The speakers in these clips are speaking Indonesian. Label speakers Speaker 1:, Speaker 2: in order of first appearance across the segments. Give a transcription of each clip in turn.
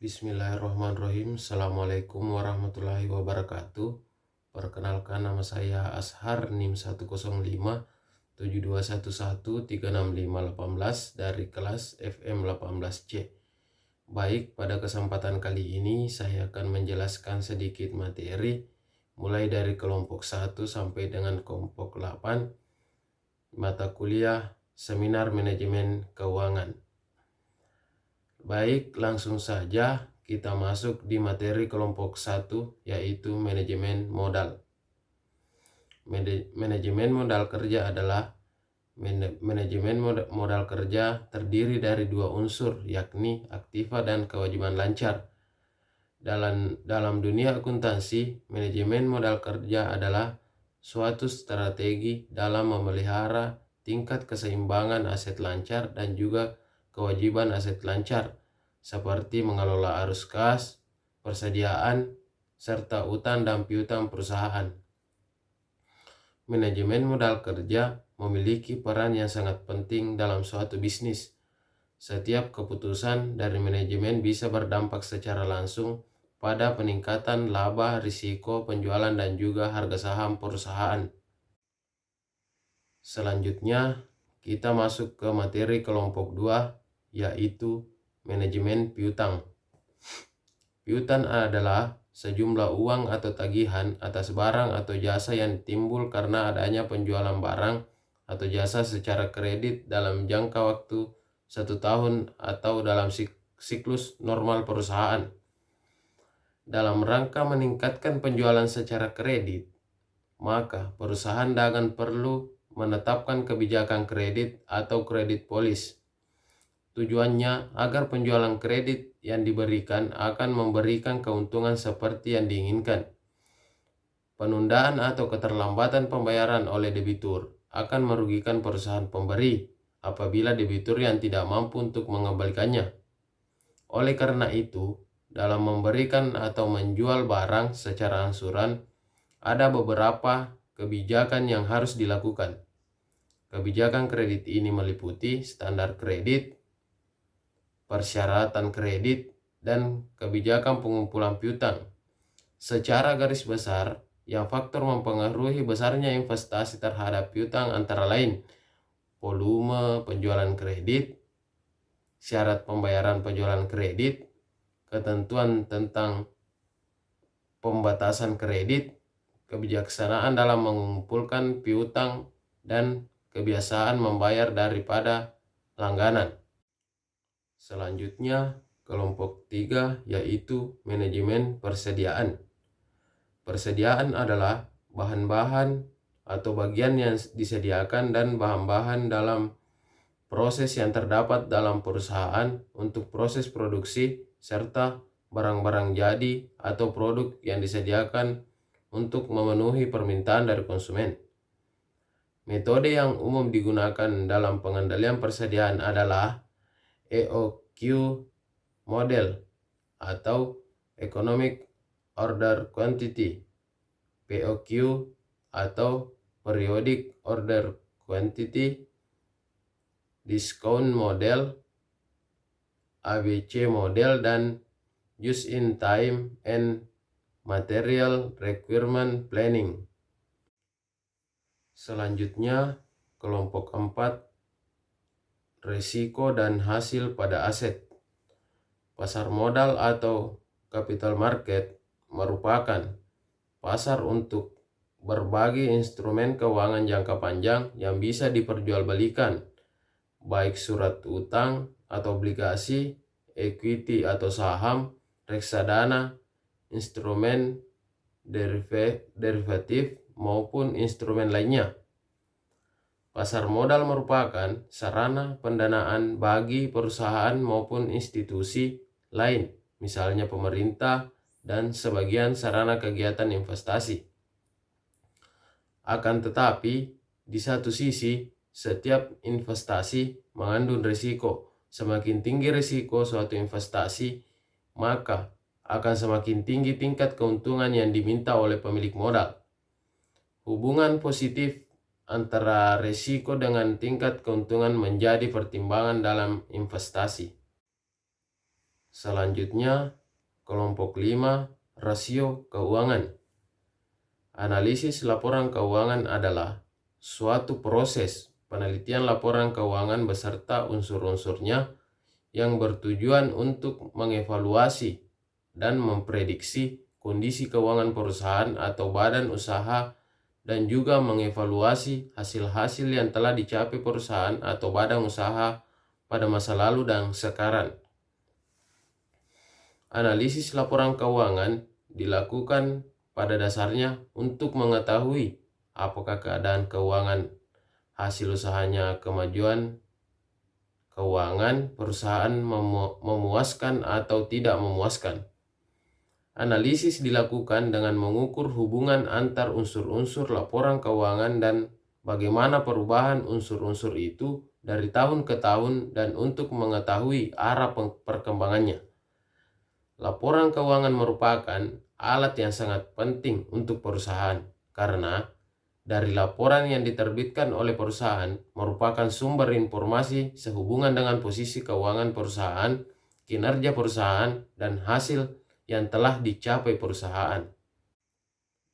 Speaker 1: Bismillahirrahmanirrahim. Assalamualaikum warahmatullahi wabarakatuh. Perkenalkan, nama saya Ashar, NIM 105 7211 36518 dari kelas FM 18C. Baik, pada kesempatan kali ini saya akan menjelaskan sedikit materi mulai dari kelompok 1 sampai dengan kelompok 8 mata kuliah Seminar Manajemen Keuangan. Baik, langsung saja kita masuk di materi kelompok 1, yaitu manajemen modal. Manajemen modal kerja adalah manajemen modal kerja terdiri dari dua unsur, yakni aktiva dan kewajiban lancar. Dalam dunia akuntansi, manajemen modal kerja adalah suatu strategi dalam memelihara tingkat keseimbangan aset lancar dan juga kewajiban aset lancar, seperti mengelola arus kas, persediaan, serta utang dan piutang perusahaan. Manajemen modal kerja memiliki peran yang sangat penting dalam suatu bisnis. Setiap keputusan dari manajemen bisa berdampak secara langsung pada peningkatan laba, risiko, penjualan, dan juga harga saham perusahaan. Selanjutnya, kita masuk ke materi kelompok 2, yaitu manajemen piutang. Piutang adalah sejumlah uang atau tagihan atas barang atau jasa yang timbul karena adanya penjualan barang atau jasa secara kredit dalam jangka waktu 1 tahun atau dalam siklus normal perusahaan. Dalam rangka meningkatkan penjualan secara kredit, maka perusahaan dagang perlu menetapkan kebijakan kredit atau kredit policy. Tujuannya agar penjualan kredit yang diberikan akan memberikan keuntungan seperti yang diinginkan. Penundaan atau keterlambatan pembayaran oleh debitur akan merugikan perusahaan pemberi apabila debitur yang tidak mampu untuk mengembalikannya. Oleh karena itu, dalam memberikan atau menjual barang secara angsuran, ada beberapa kebijakan yang harus dilakukan. Kebijakan kredit ini meliputi standar kredit, persyaratan kredit, dan kebijakan pengumpulan piutang. Secara garis besar, yang faktor mempengaruhi besarnya investasi terhadap piutang antara lain volume penjualan kredit, syarat pembayaran penjualan kredit, ketentuan tentang pembatasan kredit, kebijaksanaan dalam mengumpulkan piutang, dan kebiasaan membayar daripada langganan. Selanjutnya, kelompok 3, yaitu manajemen persediaan. Persediaan adalah bahan-bahan atau bagian yang disediakan dan bahan-bahan dalam proses yang terdapat dalam perusahaan untuk proses produksi, serta barang-barang jadi atau produk yang disediakan untuk memenuhi permintaan dari konsumen. Metode yang umum digunakan dalam pengendalian persediaan adalah EOQ model atau Economic Order Quantity, POQ atau Periodic Order Quantity, Discount Model, ABC Model, dan Just in Time and Material Requirement Planning. Selanjutnya, kelompok 4, risiko dan hasil pada aset. Pasar modal atau capital market merupakan pasar untuk berbagai instrumen keuangan jangka panjang yang bisa diperjualbelikan, baik surat utang atau obligasi, equity atau saham, reksadana, instrumen derivatif, maupun instrumen lainnya. Pasar modal merupakan sarana pendanaan bagi perusahaan maupun institusi lain, misalnya pemerintah, dan sebagian sarana kegiatan investasi. Akan tetapi, di satu sisi, setiap investasi mengandung risiko. Semakin tinggi risiko suatu investasi, maka akan semakin tinggi tingkat keuntungan yang diminta oleh pemilik modal. Hubungan positif antara risiko dengan tingkat keuntungan menjadi pertimbangan dalam investasi. Selanjutnya, kelompok 5, rasio keuangan. Analisis laporan keuangan adalah suatu proses penelitian laporan keuangan beserta unsur-unsurnya yang bertujuan untuk mengevaluasi dan memprediksi kondisi keuangan perusahaan atau badan usaha dan juga mengevaluasi hasil-hasil yang telah dicapai perusahaan atau badan usaha pada masa lalu dan sekarang. Analisis laporan keuangan dilakukan pada dasarnya untuk mengetahui apakah keadaan keuangan hasil usahanya, kemajuan keuangan perusahaan memuaskan atau tidak memuaskan. Analisis dilakukan dengan mengukur hubungan antar unsur-unsur laporan keuangan dan bagaimana perubahan unsur-unsur itu dari tahun ke tahun dan untuk mengetahui arah perkembangannya. Laporan keuangan merupakan alat yang sangat penting untuk perusahaan karena dari laporan yang diterbitkan oleh perusahaan merupakan sumber informasi sehubungan dengan posisi keuangan perusahaan, kinerja perusahaan, dan hasil yang telah dicapai perusahaan.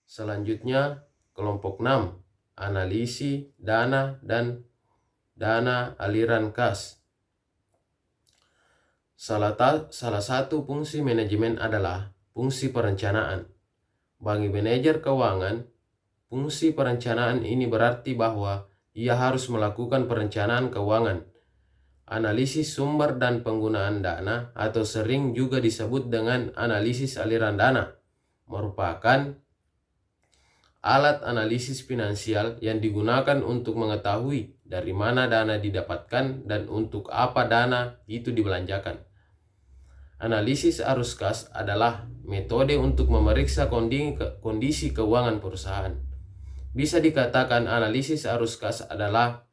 Speaker 1: Selanjutnya, kelompok 6, analisis dana dan dana aliran kas. Salah satu fungsi manajemen adalah fungsi perencanaan. Bagi manajer keuangan, fungsi perencanaan ini berarti bahwa ia harus melakukan perencanaan keuangan, analisis sumber dan penggunaan dana atau sering juga disebut dengan analisis aliran dana, merupakan alat analisis finansial yang digunakan untuk mengetahui dari mana dana didapatkan dan untuk apa dana itu dibelanjakan. Analisis arus kas adalah metode untuk memeriksa kondisi keuangan perusahaan. Bisa dikatakan analisis arus kas adalah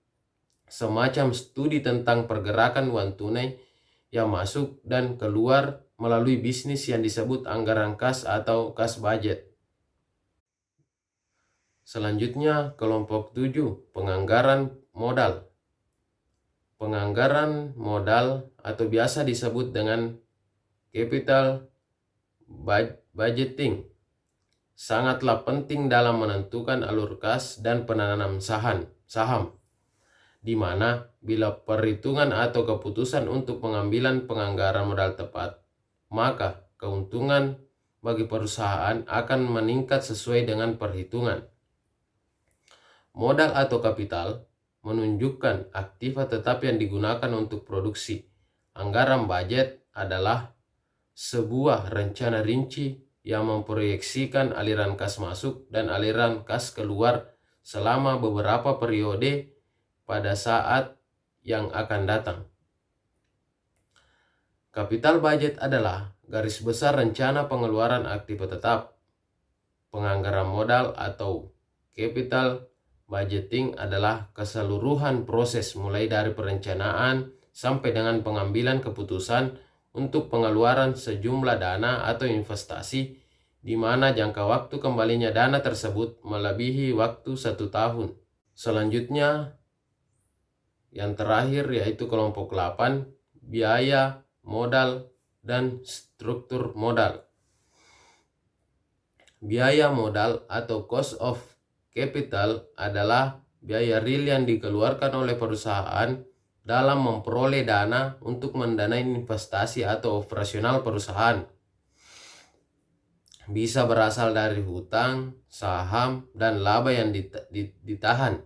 Speaker 1: semacam studi tentang pergerakan uang tunai yang masuk dan keluar melalui bisnis yang disebut anggaran kas atau kas budget. Selanjutnya, kelompok 7, penganggaran modal. Penganggaran modal atau biasa disebut dengan capital budgeting sangatlah penting dalam menentukan alur kas dan penanam saham, di mana bila perhitungan atau keputusan untuk pengambilan penganggaran modal tepat, maka keuntungan bagi perusahaan akan meningkat sesuai dengan perhitungan. Modal atau kapital menunjukkan aktiva tetap yang digunakan untuk produksi. Anggaran budget adalah sebuah rencana rinci yang memproyeksikan aliran kas masuk dan aliran kas keluar selama beberapa periode pada saat yang akan datang. Kapital budget adalah garis besar rencana pengeluaran aktiva tetap. Penganggaran modal atau capital budgeting adalah keseluruhan proses mulai dari perencanaan sampai dengan pengambilan keputusan untuk pengeluaran sejumlah dana atau investasi di mana jangka waktu kembalinya dana tersebut melebihi waktu 1 tahun. Selanjutnya, yang terakhir yaitu kelompok 8, biaya modal dan struktur modal. Biaya modal atau cost of capital adalah biaya real yang dikeluarkan oleh perusahaan dalam memperoleh dana untuk mendanai investasi atau operasional perusahaan. Bisa berasal dari hutang, saham, dan laba yang ditahan.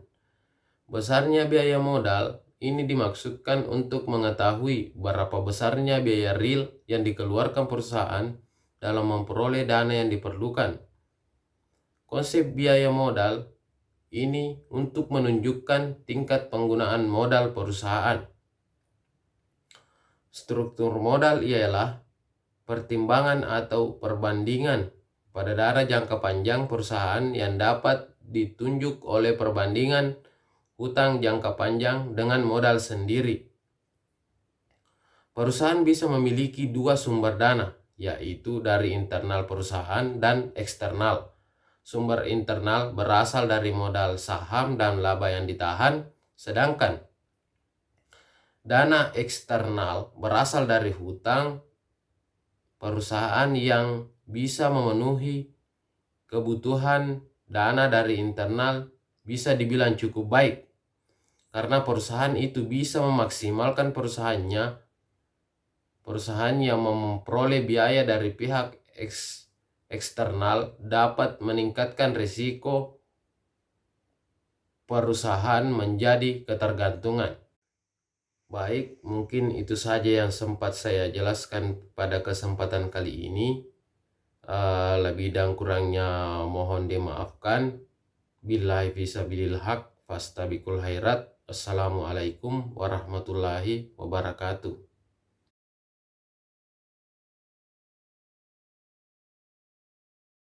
Speaker 1: Besarnya biaya modal ini dimaksudkan untuk mengetahui berapa besarnya biaya real yang dikeluarkan perusahaan dalam memperoleh dana yang diperlukan. Konsep biaya modal ini untuk menunjukkan tingkat penggunaan modal perusahaan. Struktur modal ialah pertimbangan atau perbandingan pada darah jangka panjang perusahaan yang dapat ditunjuk oleh perbandingan hutang jangka panjang dengan modal sendiri. Perusahaan bisa memiliki dua sumber dana, yaitu dari internal perusahaan dan eksternal. Sumber internal berasal dari modal saham dan laba yang ditahan, sedangkan dana eksternal berasal dari hutang, perusahaan yang bisa memenuhi kebutuhan dana dari internal bisa dibilang cukup baik, karena perusahaan itu bisa memaksimalkan perusahaan yang memperoleh biaya dari pihak eksternal dapat meningkatkan risiko perusahaan menjadi ketergantungan. Baik, mungkin itu saja yang sempat saya jelaskan pada kesempatan kali ini. Lebih dan kurangnya mohon dimaafkan. Billahi fisabilil haq, fastabikul khairat. Assalamualaikum warahmatullahi wabarakatuh.